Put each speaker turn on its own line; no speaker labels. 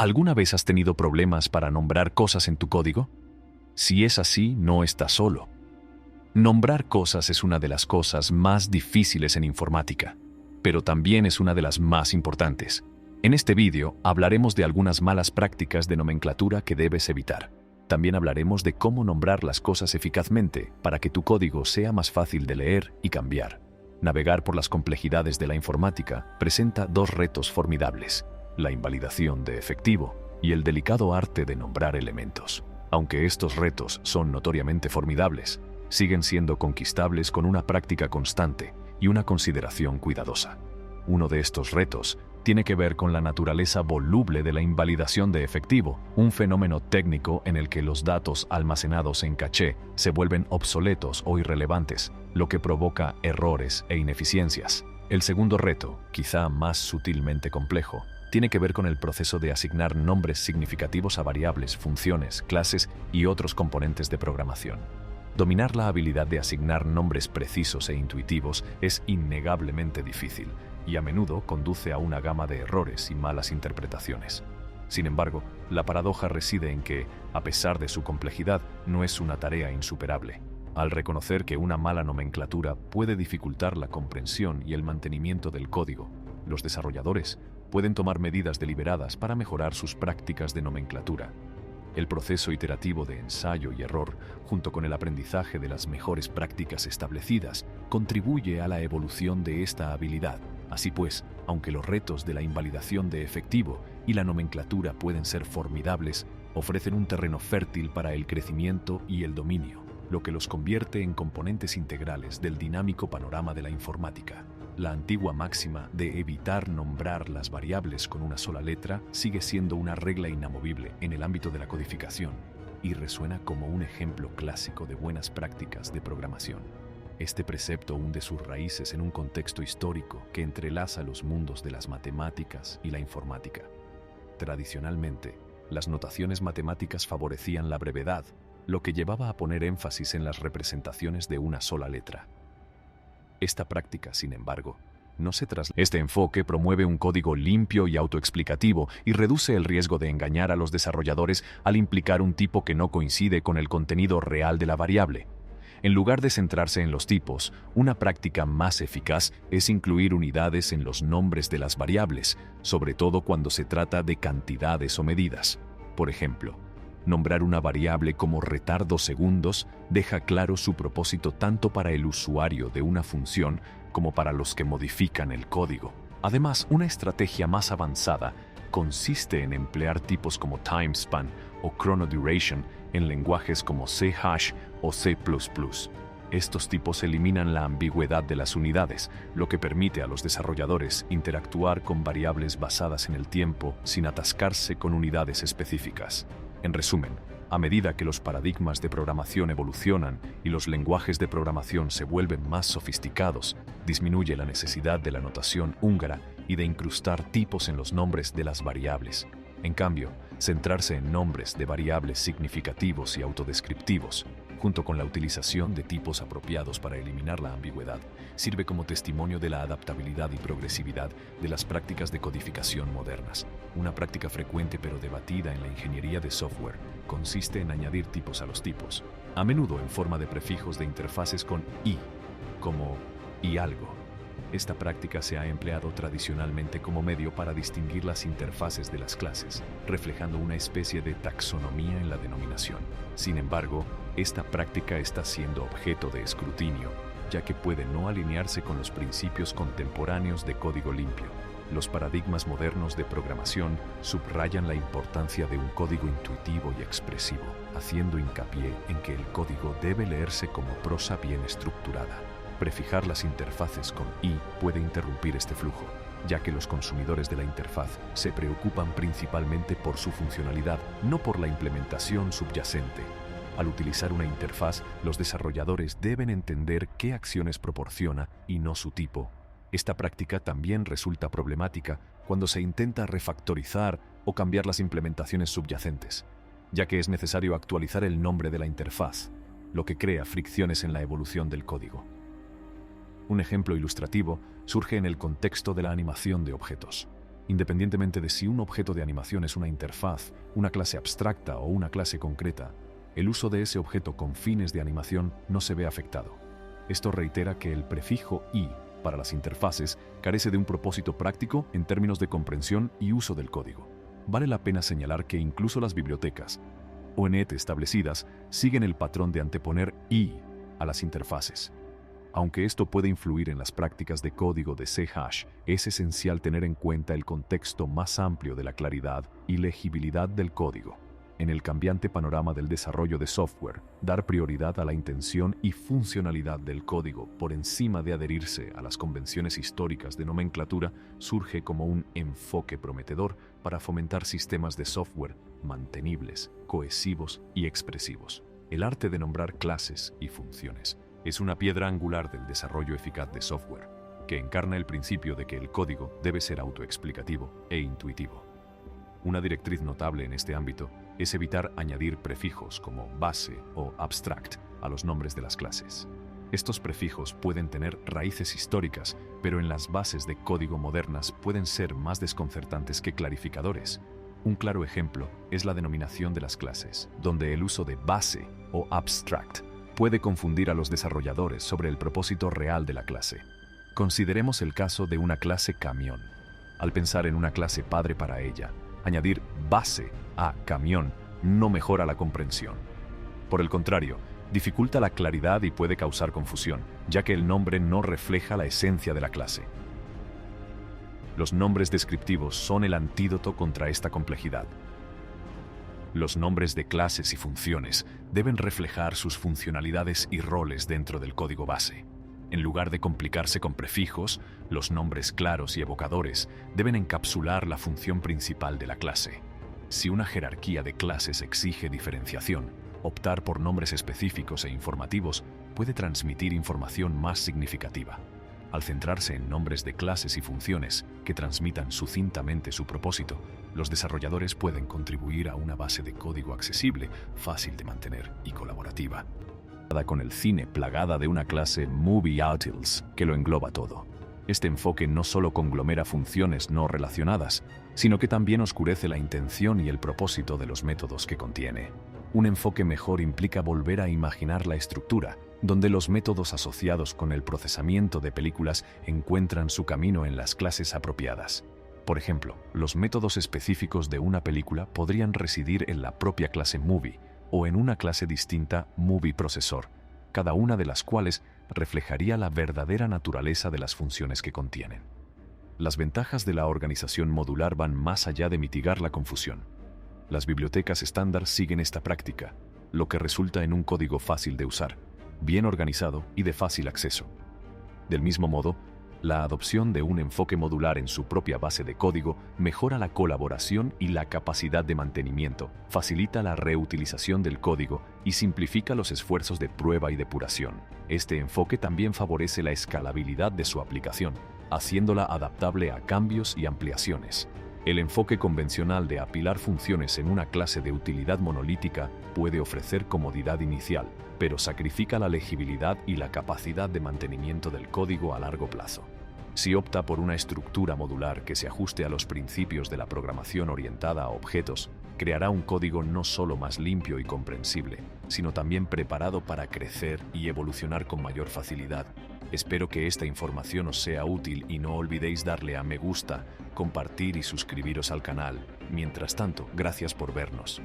¿Alguna vez has tenido problemas para nombrar cosas en tu código? Si es así, no estás solo. Nombrar cosas es una de las cosas más difíciles en informática, pero también es una de las más importantes. En este vídeo hablaremos de algunas malas prácticas de nomenclatura que debes evitar. También hablaremos de cómo nombrar las cosas eficazmente para que tu código sea más fácil de leer y cambiar. Navegar por las complejidades de la informática presenta dos retos formidables: la invalidación de efectivo y el delicado arte de nombrar elementos. Aunque estos retos son notoriamente formidables, siguen siendo conquistables con una práctica constante y una consideración cuidadosa. Uno de estos retos tiene que ver con la naturaleza voluble de la invalidación de efectivo, un fenómeno técnico en el que los datos almacenados en caché se vuelven obsoletos o irrelevantes, lo que provoca errores e ineficiencias. El segundo reto, quizá más sutilmente complejo, tiene que ver con el proceso de asignar nombres significativos a variables, funciones, clases y otros componentes de programación. Dominar la habilidad de asignar nombres precisos e intuitivos es innegablemente difícil y a menudo conduce a una gama de errores y malas interpretaciones. Sin embargo, la paradoja reside en que, a pesar de su complejidad, no es una tarea insuperable. Al reconocer que una mala nomenclatura puede dificultar la comprensión y el mantenimiento del código, los desarrolladores pueden tomar medidas deliberadas para mejorar sus prácticas de nomenclatura. El proceso iterativo de ensayo y error, junto con el aprendizaje de las mejores prácticas establecidas, contribuye a la evolución de esta habilidad. Así pues, aunque los retos de la invalidación de efectivo y la nomenclatura pueden ser formidables, ofrecen un terreno fértil para el crecimiento y el dominio, lo que los convierte en componentes integrales del dinámico panorama de la informática. La antigua máxima de evitar nombrar las variables con una sola letra sigue siendo una regla inamovible en el ámbito de la codificación y resuena como un ejemplo clásico de buenas prácticas de programación. Este precepto hunde sus raíces en un contexto histórico que entrelaza los mundos de las matemáticas y la informática. Tradicionalmente, las notaciones matemáticas favorecían la brevedad, lo que llevaba a poner énfasis en las representaciones de una sola letra. Esta práctica, sin embargo, no se traslada. Este enfoque promueve un código limpio y autoexplicativo y reduce el riesgo de engañar a los desarrolladores al implicar un tipo que no coincide con el contenido real de la variable. En lugar de centrarse en los tipos, una práctica más eficaz es incluir unidades en los nombres de las variables, sobre todo cuando se trata de cantidades o medidas. Por ejemplo, nombrar una variable como retardo segundos deja claro su propósito tanto para el usuario de una función como para los que modifican el código. Además, una estrategia más avanzada consiste en emplear tipos como timespan o chronoduration en lenguajes como C# o C++. Estos tipos eliminan la ambigüedad de las unidades, lo que permite a los desarrolladores interactuar con variables basadas en el tiempo sin atascarse con unidades específicas. En resumen, a medida que los paradigmas de programación evolucionan y los lenguajes de programación se vuelven más sofisticados, disminuye la necesidad de la notación húngara y de incrustar tipos en los nombres de las variables. En cambio, centrarse en nombres de variables significativos y autodescriptivos, junto con la utilización de tipos apropiados para eliminar la ambigüedad, sirve como testimonio de la adaptabilidad y progresividad de las prácticas de codificación modernas. Una práctica frecuente pero debatida en la ingeniería de software consiste en añadir tipos a los tipos, a menudo en forma de prefijos de interfaces con "y", como "y algo". Esta práctica se ha empleado tradicionalmente como medio para distinguir las interfaces de las clases, reflejando una especie de taxonomía en la denominación. Sin embargo, esta práctica está siendo objeto de escrutinio, ya que puede no alinearse con los principios contemporáneos de código limpio. Los paradigmas modernos de programación subrayan la importancia de un código intuitivo y expresivo, haciendo hincapié en que el código debe leerse como prosa bien estructurada. Prefijar las interfaces con "y" puede interrumpir este flujo, ya que los consumidores de la interfaz se preocupan principalmente por su funcionalidad, no por la implementación subyacente. Al utilizar una interfaz, los desarrolladores deben entender qué acciones proporciona y no su tipo. Esta práctica también resulta problemática cuando se intenta refactorizar o cambiar las implementaciones subyacentes, ya que es necesario actualizar el nombre de la interfaz, lo que crea fricciones en la evolución del código. Un ejemplo ilustrativo surge en el contexto de la animación de objetos. Independientemente de si un objeto de animación es una interfaz, una clase abstracta o una clase concreta, el uso de ese objeto con fines de animación no se ve afectado. Esto reitera que el prefijo i para las interfaces carece de un propósito práctico en términos de comprensión y uso del código. Vale la pena señalar que incluso las bibliotecas ONET establecidas siguen el patrón de anteponer i a las interfaces. Aunque esto puede influir en las prácticas de código de C#, es esencial tener en cuenta el contexto más amplio de la claridad y legibilidad del código. En el cambiante panorama del desarrollo de software, dar prioridad a la intención y funcionalidad del código por encima de adherirse a las convenciones históricas de nomenclatura surge como un enfoque prometedor para fomentar sistemas de software mantenibles, cohesivos y expresivos. El arte de nombrar clases y funciones es una piedra angular del desarrollo eficaz de software, que encarna el principio de que el código debe ser autoexplicativo e intuitivo. Una directriz notable en este ámbito es evitar añadir prefijos como base o abstract a los nombres de las clases. Estos prefijos pueden tener raíces históricas, pero en las bases de código modernas pueden ser más desconcertantes que clarificadores. Un claro ejemplo es la denominación de las clases, donde el uso de base o abstract puede confundir a los desarrolladores sobre el propósito real de la clase. Consideremos el caso de una clase camión. Al pensar en una clase padre para ella, añadir base a camión no mejora la comprensión. Por el contrario, dificulta la claridad y puede causar confusión, ya que el nombre no refleja la esencia de la clase. Los nombres descriptivos son el antídoto contra esta complejidad. Los nombres de clases y funciones deben reflejar sus funcionalidades y roles dentro del código base. En lugar de complicarse con prefijos, los nombres claros y evocadores deben encapsular la función principal de la clase. Si una jerarquía de clases exige diferenciación, optar por nombres específicos e informativos puede transmitir información más significativa. Al centrarse en nombres de clases y funciones que transmitan sucintamente su propósito, los desarrolladores pueden contribuir a una base de código accesible, fácil de mantener y colaborativa. Con el cine plagada de una clase Movie Utils que lo engloba todo. Este enfoque no solo conglomera funciones no relacionadas, sino que también oscurece la intención y el propósito de los métodos que contiene. Un enfoque mejor implica volver a imaginar la estructura, donde los métodos asociados con el procesamiento de películas encuentran su camino en las clases apropiadas. Por ejemplo, los métodos específicos de una película podrían residir en la propia clase Movie, o en una clase distinta Movie Processor, cada una de las cuales reflejaría la verdadera naturaleza de las funciones que contienen. Las ventajas de la organización modular van más allá de mitigar la confusión. Las bibliotecas estándar siguen esta práctica, lo que resulta en un código fácil de usar, bien organizado y de fácil acceso. Del mismo modo, la adopción de un enfoque modular en su propia base de código mejora la colaboración y la capacidad de mantenimiento, facilita la reutilización del código y simplifica los esfuerzos de prueba y depuración. Este enfoque también favorece la escalabilidad de su aplicación, haciéndola adaptable a cambios y ampliaciones. El enfoque convencional de apilar funciones en una clase de utilidad monolítica puede ofrecer comodidad inicial, pero sacrifica la legibilidad y la capacidad de mantenimiento del código a largo plazo. Si opta por una estructura modular que se ajuste a los principios de la programación orientada a objetos, creará un código no solo más limpio y comprensible, sino también preparado para crecer y evolucionar con mayor facilidad. Espero que esta información os sea útil y no olvidéis darle a me gusta, compartir y suscribiros al canal. Mientras tanto, gracias por vernos.